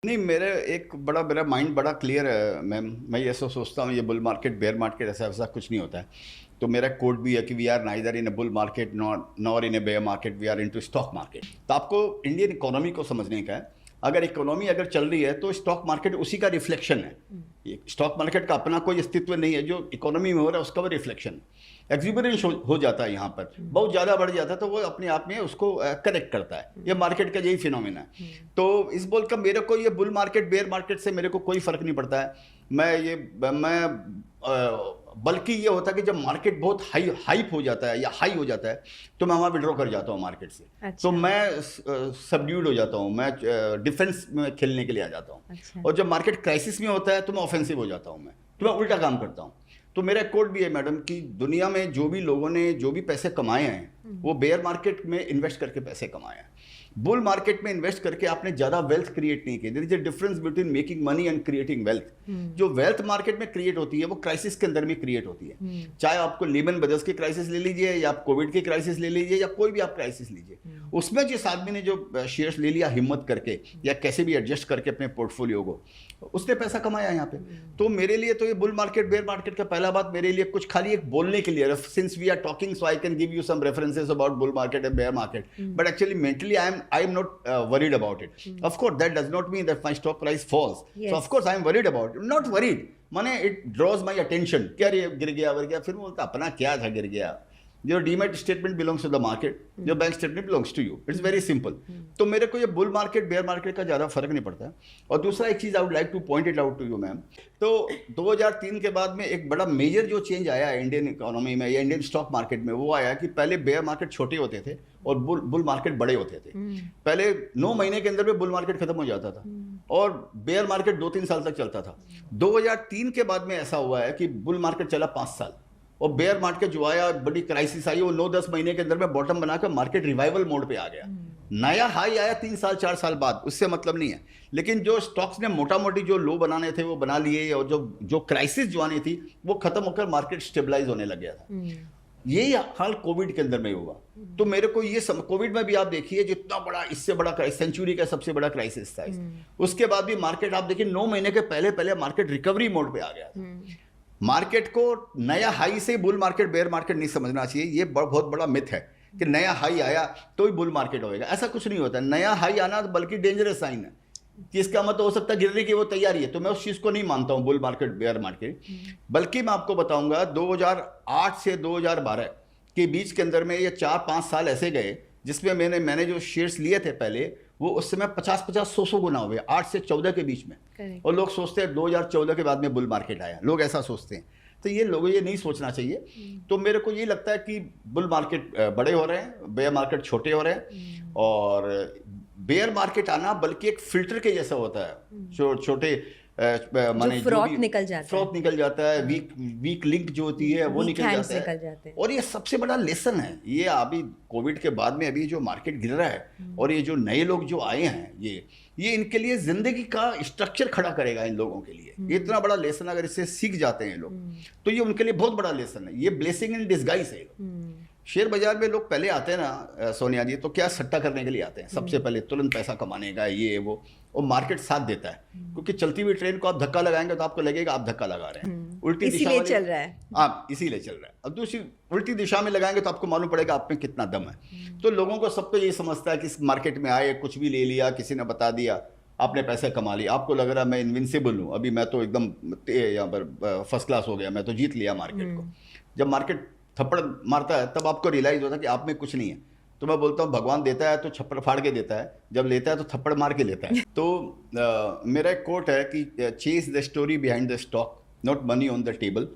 नहीं, मेरे एक मेरा माइंड बड़ा क्लियर है मैम। मैं ये सब सोचता हूँ, ये बुल मार्केट बेयर मार्केट ऐसा वैसा कुछ नहीं होता है। तो मेरा कोड भी है कि we are neither in a bull market nor in a bear market, we are into stock market. तो आपको इंडियन इकोनॉमी को समझने का है। अगर इकोनॉमी अगर चल रही है तो स्टॉक मार्केट उसी का रिफ्लेक्शन है। स्टॉक मार्केट का अपना कोई अस्तित्व नहीं है, जो इकोनॉमी में हो रहा है उसका वो रिफ्लेक्शन। एक्सिबरेंस हो जाता है यहाँ पर, बहुत ज़्यादा बढ़ जाता है तो वो अपने आप में उसको करेक्ट करता है। ये मार्केट का यही फिनोमेना है। तो इस बोल का मेरे को ये बुल मार्केट बेयर मार्केट से मेरे को कोई फर्क नहीं पड़ता है। बल्कि ये होता है कि जब मार्केट बहुत हाइप हो जाता है या हाई हो जाता है तो मैं वहाँ विड्रॉ कर जाता हूँ मार्केट से। अच्छा। तो मैं सबड्यूड हो जाता हूँ, मैं डिफेंस में खेलने के लिए आ जाता हूँ। अच्छा। और जब मार्केट क्राइसिस में होता है तो मैं ऑफेंसिव हो जाता हूँ, तो मैं उल्टा काम करता हूँ। तो मेरा कोड भी है मैडम कि दुनिया में जो भी लोगों ने जो भी पैसे कमाए हैं वो बेयर मार्केट में इन्वेस्ट करके पैसे कमाए हैं। बुल मार्केट में इन्वेस्ट करके आपने ज्यादा वेल्थ क्रिएट नहीं की। There is a difference between making money and creating wealth. जो वेल्थ मार्केट में क्रिएट होती है वो क्राइसिस के अंदर में क्रिएट होती है। चाहे आपको लीमन ब्रदर्स की क्राइसिस ले लीजिए या आप कोविड की क्राइसिस ले लीजिए या कोई भी आप क्राइसिस लीजिए, उसमें जिस आदमी ने जो शेयर्स ले लिया हिम्मत करके या कैसे भी एडजस्ट करके अपने पोर्टफोलियो को, उसने पैसा कमाया यहाँ पे। तो मेरे लिए तो ये बुल मार्केट बेयर मार्केट का पहला बात मेरे लिए कुछ खाली एक बोलने के लिए, since we are talking so I can give you some references about bull market and bear market, but actually mentally I am not worried about it. Of course, that does not mean that my stock price falls. Yes. So of course I am worried about it. Not worried. माने it draws my attention. क्या रे गिर गया, फिर बोलता अपना क्या था गिर गया। Your demat statement belongs to the market. Your bank statement belongs to you. It's very simple. तो मेरे को ये बुल मार्केट बेयर मार्केट का ज़्यादा फर्क नहीं पड़ता है। और दूसरा एक चीज़ I would like to point it out to you ma'am. तो 2003 के बाद में एक बड़ा मेजर जो चेंज आया है इंडियन इकोनॉमी में या इंडियन स्टॉक मार्केट में, वो आया कि पहले बेयर मार्केट छोटे होते थे और बुल मार्केट बड़े होते थे। पहले 9 महीने के अंदर में बुल मार्केट खत्म हो जाता था और बेयर मार्केट 2-3 साल तक चलता था। 2003 के बाद में ऐसा हुआ है कि बुल मार्केट चला 5 साल और बेयर मार्केट जो आया, बड़ी क्राइसिस आई, वो 9-10 महीने के अंदर में बॉटम बनाकर मार्केट रिवाइवल मोड पे आ गया। नया हाई आया 3 साल 4 साल बाद, उससे मतलब नहीं है। लेकिन जो स्टॉक्स ने मोटा मोटी जो लो बनाने थे वो बना लिए और जो क्राइसिस जो आनी थी वो खत्म होकर मार्केट स्टेबलाइज होने लग गया था। यही हाल कोविड के अंदर में हुआ। तो मेरे को ये कोविड में भी आप देखिए जितना बड़ा, इससे बड़ा सेंचुरी का सबसे बड़ा क्राइसिस था। उसके बाद भी मार्केट आप देखिए 9 महीने के पहले मार्केट रिकवरी मोड पे आ गया था। मार्केट को नया हाई से बुल मार्केट बेयर मार्केट नहीं समझना चाहिए। ये बहुत बड़ा मिथ है कि नया हाई आया तो ही बुल मार्केट होएगा, ऐसा कुछ नहीं होता। नया हाई आना तो बल्कि डेंजरस साइन है कि इसका मतलब हो सकता है गिरने की वो तैयारी है। तो मैं उस चीज़ को नहीं मानता हूँ बुल मार्केट बेयर मार्केट। बल्कि मैं आपको बताऊंगा 2008 से 2012 के बीच के अंदर में ये 4-5 साल ऐसे गए जिसमें मैंने जो शेयर्स लिए थे पहले वो उस समय 50-100 गुना हुए 8 से 14 के बीच में। Correct. और लोग सोचते हैं 2014 के बाद में बुल मार्केट आया, लोग ऐसा सोचते हैं। तो ये लोगों ये नहीं सोचना चाहिए। तो मेरे को ये लगता है कि बुल मार्केट बड़े हो रहे हैं, बेयर मार्केट छोटे हो रहे हैं। और बेयर मार्केट आना बल्कि एक फिल्टर के जैसा होता है। छोटे माने फ्रॉथ निकल जाता है, वीक लिंक जो होती है वो निकल जाता है। और ये सबसे बड़ा लेसन है। ये अभी कोविड के बाद में अभी जो मार्केट गिर रहा है और ये जो नए लोग जो आए हैं ये इनके लिए जिंदगी का स्ट्रक्चर खड़ा करेगा इन लोगों के लिए। ये इतना बड़ा लेसन अगर इससे सीख जाते हैं लोग तो ये उनके लिए बहुत बड़ा लेसन है। ये ब्लेसिंग इन डिस्गाइज है। शेयर बाजार में लोग पहले आते हैं ना सोनिया जी, तो क्या सट्टा करने के लिए आते हैं सबसे पहले, तुरंत पैसा कमाने का ये वो। और मार्केट साथ देता है क्योंकि चलती हुई ट्रेन को आप धक्का लगाएंगे तो आपको लगेगा आप धक्का लगा रहे हैं, उल्टी दिशा में चल रहा है। आप इसीलिए चल रहा है। अब दूसरी उल्टी दिशा में लगाएंगे तो आपको मालूम पड़ेगा आप में कितना दम है। तो लोगों को सबको ये समझता है कि इस मार्केट में आए, कुछ भी ले लिया, किसी ने बता दिया, आपने पैसे कमा लिया, आपको लग रहा है मैं इनविंसिबल हूँ, अभी मैं तो एकदम यहाँ पर फर्स्ट क्लास हो गया, मैं तो जीत लिया मार्केट को। जब मार्केट थप्पड़ मारता है तब आपको रियलाइज होता है कि आप में कुछ नहीं है। तो मैं बोलता हूँ भगवान देता है तो छप्पड़ फाड़ के देता है, जब लेता है तो थप्पड़ मार के लेता है। तो मेरा एक कोट है कि chase the story behind the stock, not money on the table.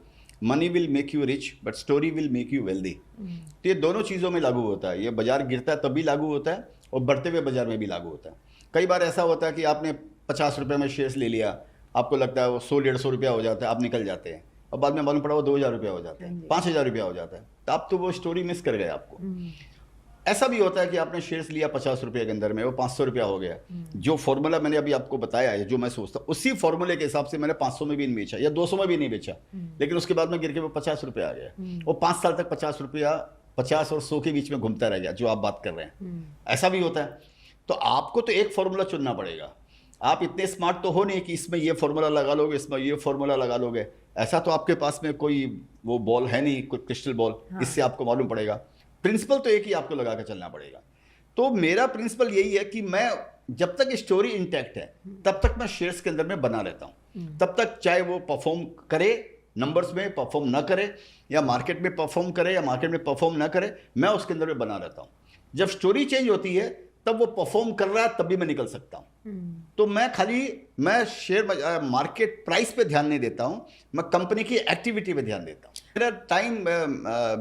Money will make you rich but story will make you wealthy. तो ये दोनों चीज़ों में लागू होता है। ये बाजार गिरता है तब भी लागू होता है और बढ़ते हुए बाजार में भी लागू होता है। कई बार ऐसा होता है कि आपने 50 रुपये में शेयर्स ले लिया, आपको लगता है वो 100-150 रुपया हो जाता है, आप निकल जाते हैं और बाद में मालूम पड़ा वो 2000 रुपया हो जाता है, 5000 रुपया हो जाता है। तो आप तो वो स्टोरी मिस कर गए आपको। ऐसा भी होता है कि आपने शेयर्स लिया 50 रुपये के अंदर में, वो 500 रुपया हो गया। जो फॉर्मूला मैंने अभी आपको बताया है, जो मैं सोचता हूँ उसी फॉर्मूले के हिसाब से मैंने 500 में भी नहीं बेचा या 200 में भी नहीं बेचा, लेकिन उसके बाद में गिर के वो 50 रुपये आ गया। और 5 साल तक 50 रुपया 50 और 100 के बीच में घूमता रह गया, जो आप बात कर रहे हैं। ऐसा भी होता है। तो आपको तो एक फॉर्मूला चुनना पड़ेगा आप इतने स्मार्ट तो हो नहीं कि इसमें ये फॉर्मूला लगा लोगे, इसमें ये फॉर्मूला लगा लोगे। ऐसा तो आपके पास में कोई वो बॉल है नहीं, कोई क्रिस्टल बॉल, इससे आपको मालूम पड़ेगा। प्रिंसिपल तो एक ही आपको लगा कर चलना पड़ेगा। तो मेरा प्रिंसिपल यही है कि मैं जब तक स्टोरी इंटैक्ट है तब तक मैं शेयर्स के अंदर में बना रहता हूँ। तब तक चाहे वो परफॉर्म करे, नंबर्स में परफॉर्म ना करे, या मार्केट में परफॉर्म करे या मार्केट में परफॉर्म ना करे, मैं उसके अंदर में बना रहता हूँ। जब स्टोरी चेंज होती है तब वो परफॉर्म कर रहा है तब भी मैं निकल सकता हूँ। तो मैं शेयर मार्केट प्राइस पे ध्यान नहीं देता हूँ, मैं कंपनी की एक्टिविटी पे ध्यान देता हूँ। मेरा टाइम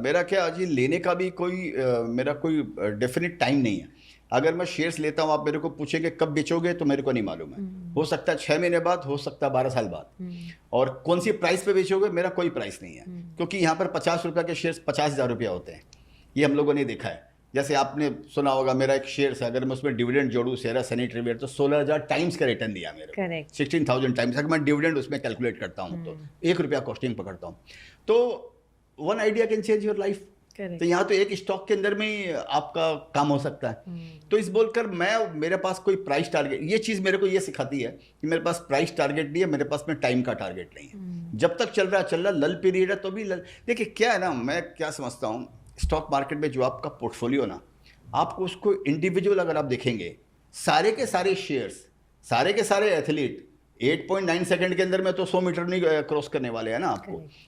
मेरा क्या जी लेने का भी मेरा कोई डेफिनेट टाइम नहीं है। अगर मैं शेयर्स लेता हूँ, आप मेरे को पूछेंगे कब बेचोगे तो मेरे को नहीं मालूम है। हो सकता है 6 महीने बाद, हो सकता है 12 साल बाद। और कौन सी प्राइस पे बेचोगे, मेरा कोई प्राइस नहीं है, क्योंकि यहाँ पर 50 रुपये के शेयर्स 50,000 रुपया होते हैं। ये हम लोगों ने देखा है। जैसे आपने सुना होगा, मेरा एक शेयर है, अगर मैं उसमें डिविडेंड जोड़ूँ सेरा सैनिटरीवेयर, तो 16,000 टाइम्स का रिटर्न दिया मेरे को, 16,000 टाइम्स। अगर मैं डिविडेंड उसमें कैलकुलेट करता हूँ तो 1 रुपया कॉस्टिंग पकड़ता हूँ। तो one idea can change your life. तो यहाँ तो एक स्टॉक के अंदर में ही आपका काम हो सकता है। तो इस बोलकर मेरे पास कोई प्राइस टारगेट, ये चीज़ मेरे को ये सिखाती है कि मेरे पास प्राइस टारगेट नहीं है, मेरे पास में टाइम का टारगेट नहीं है। जब तक चल रहा लल पीरियड है तो भी देखिए क्या है ना, मैं क्या समझता हूँ, स्टॉक मार्केट में जो आपका पोर्टफोलियो ना, आपको उसको इंडिविजुअल अगर आप देखेंगे, सारे के सारे शेयर्स, सारे के सारे एथलीट 8.9 सेकंड के अंदर में तो 100 मीटर नहीं क्रॉस करने वाले हैं ना।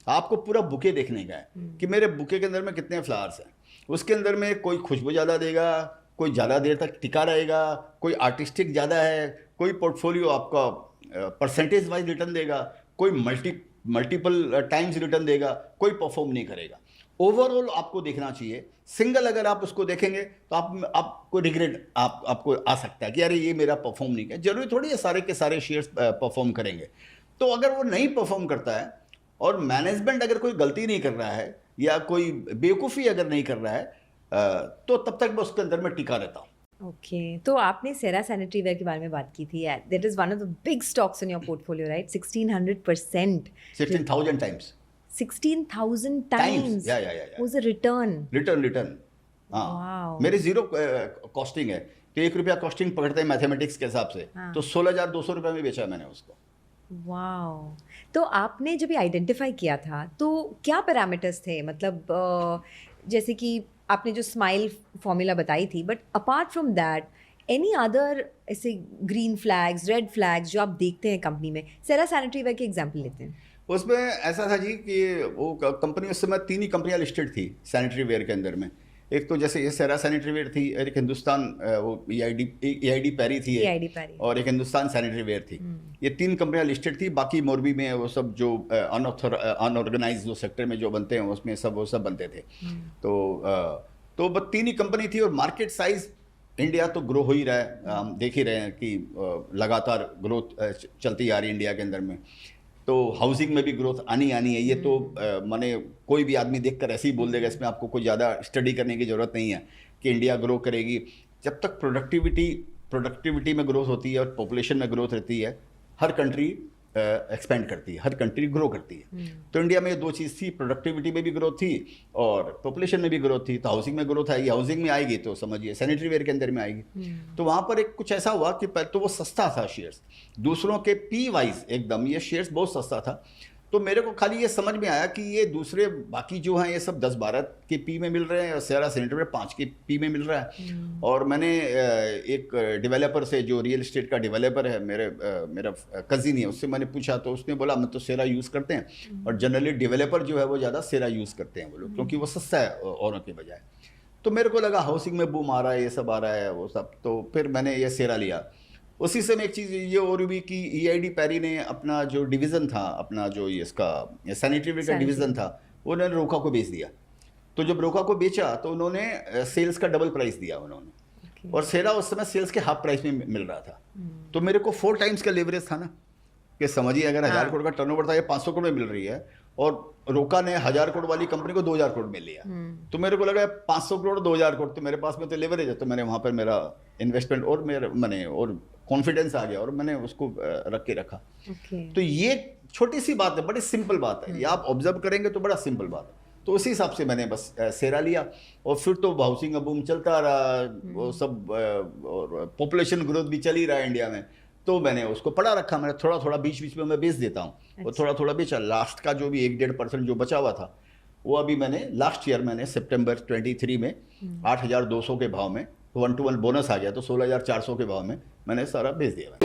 आपको पूरा बुके देखने का है कि मेरे बुके के अंदर में कितने फ्लावर्स हैं। उसके अंदर में कोई खुशबू ज़्यादा देगा, कोई ज़्यादा देर तक टिका रहेगा, कोई आर्टिस्टिक ज़्यादा है, कोई पोर्टफोलियो आपका परसेंटेज वाइज रिटर्न देगा, कोई मल्टीपल टाइम्स रिटर्न देगा, कोई परफॉर्म नहीं करेगा। ओवरऑल आपको देखना चाहिए। सिंगल अगर आप उसको देखेंगे तो आपको रिग्रेट आपको आ सकता है कि अरे ये मेरा परफॉर्म नहीं किया। जरूरी थोड़ी है सारे के सारे शेयर्स परफॉर्म करेंगे। तो अगर वो नहीं परफॉर्म करता है और मैनेजमेंट अगर कोई गलती नहीं कर रहा है या कोई बेवकूफ़ी अगर नहीं कर रहा है, तो तब तक मैं उसके अंदर में टिका रहता हूँ। ओके, तो आपने सेरा सैनिटरीवेयर के बारे में बात की थी। That is one of the big stocks in your portfolio, right? 1600%, 16,000 times 16,000 times या was a return. हाँ। Wow. मेरे जीरो कॉस्टिंग है, तो 1 रुपया कॉस्टिंग पकड़ते हैं मैथमेटिक्स के हिसाब से। हाँ. तो 16,200 रुपये में बेचा मैंने उसको। वाओ। तो आपने जब ये आइडेंटिफाई किया था तो क्या पैरामीटर्स थे? मतलब जैसे कि आपने जो स्माइल फॉर्मूला बताई थी, but apart from that any other ऐसे ग्रीन फ्लैग्स, रेड फ्लैग्स जो आप देखते हैं कंपनी में? सेरा सैनिटरीवेयर के एग्जांपल लेते हैं। उसमें ऐसा था जी कि वो कंपनी उस समय 3 ही कंपनियां लिस्टेड थी सैनिटरी वेयर के अंदर में। एक तो जैसे ये सेरा सैनिटरी वेयर थी, एक हिंदुस्तान वो EID पैरी थी, और एक हिंदुस्तान सैनिटरी वेयर थी। ये 3 कंपनियां लिस्टेड थी। बाकी मोरबी में वो सब जो अनऑर्गेनाइज जो सेक्टर में जो बनते हैं उसमें वो सब बनते थे। तो बस 3 ही कंपनी थी। और मार्केट साइज इंडिया तो ग्रो हो ही रहा है, हम देख ही रहे हैं कि लगातार ग्रोथ चलती आ रही है इंडिया के अंदर में। तो हाउसिंग में भी ग्रोथ आनी है। ये तो माने कोई भी आदमी देखकर ऐसे ही बोल देगा, इसमें आपको कोई ज़्यादा स्टडी करने की ज़रूरत नहीं है कि इंडिया ग्रो करेगी। जब तक प्रोडक्टिविटी में ग्रोथ होती है और पॉपुलेशन में ग्रोथ रहती है, हर कंट्री एक्सपेंड करती है, हर कंट्री ग्रो करती है। तो इंडिया में 2 चीज़ थी, प्रोडक्टिविटी में भी ग्रोथ थी और पॉपुलेशन में भी ग्रोथ थी। तो हाउसिंग में ग्रोथ आएगी, हाउसिंग में आएगी तो समझिए सैनिटरी वेयर के अंदर में आएगी। तो वहाँ पर एक कुछ ऐसा हुआ कि तो वो सस्ता था शेयर्स, दूसरों के पी वाइज एकदम ये शेयर्स बहुत सस्ता था। तो मेरे को खाली ये समझ में आया कि ये दूसरे बाकी जो हैं ये सब 10-12 के पी में मिल रहे हैं और सेरा सैनिटरी 5 के पी में मिल रहा है। और मैंने एक डेवलपर से, जो रियल एस्टेट का डेवलपर है, मेरा कजिन है, उससे मैंने पूछा तो उसने बोला हम तो सेरा यूज़ करते हैं और जनरली डेवलपर जो है वो ज़्यादा सेरा यूज़ करते हैं वो लोग, क्योंकि वो सस्ता है औरों के बजाय। तो मेरे को लगा हाउसिंग में बूम आ रहा है, ये सब आ रहा है वो सब, तो फिर मैंने ये सेरा लिया। उसी समय एक चीज़ ये और भी कि EID पैरी ने अपना जो डिवीज़न था, अपना जो ये इसका सैनिटरी वेयर का डिवीज़न था, उन्होंने रोका को बेच दिया। तो जब रोका को बेचा तो उन्होंने सेल्स का डबल प्राइस दिया उन्होंने, और सेरा उस समय सेल्स के हाफ प्राइस में मिल रहा था। तो मेरे को 4 टाइम्स का लेवरेज था ना, कि समझिए अगर 1000 करोड़ का टर्नओवर था, ये 500 करोड़ में मिल रही है, और रोका ने 1000 करोड़ वाली कंपनी को 2000 करोड़ में लिया। तो मेरे को लगा 500 करोड़ 2000 करोड़ तो मेरे पास में तो लेवरेज है। तो मैंने वहाँ पर मेरा इन्वेस्टमेंट और कॉन्फिडेंस आ गया और मैंने उसको रख के रखा। तो ये छोटी सी बात है, बड़ी सिंपल बात है, ये आप ऑब्जर्व करेंगे तो बड़ा सिंपल बात है। तो उसी हिसाब से मैंने बस सेरा लिया, और फिर तो हाउसिंग का बूम चलता रहा, वो सब, और पॉपुलेशन ग्रोथ भी चल ही रहा है इंडिया में। तो मैंने उसको पड़ा रखा, मैंने थोड़ा थोड़ा बीच बीच में मैं बेच देता हूँ, वो थोड़ा थोड़ा बेचा। लास्ट का जो भी 1-1.5% जो बचा हुआ था वो अभी मैंने लास्ट ईयर मैंने सितंबर 23 में 8,200 के भाव में 1-to-1 बोनस आ गया तो 16,400 के भाव में मैंने सारा बेच दिया।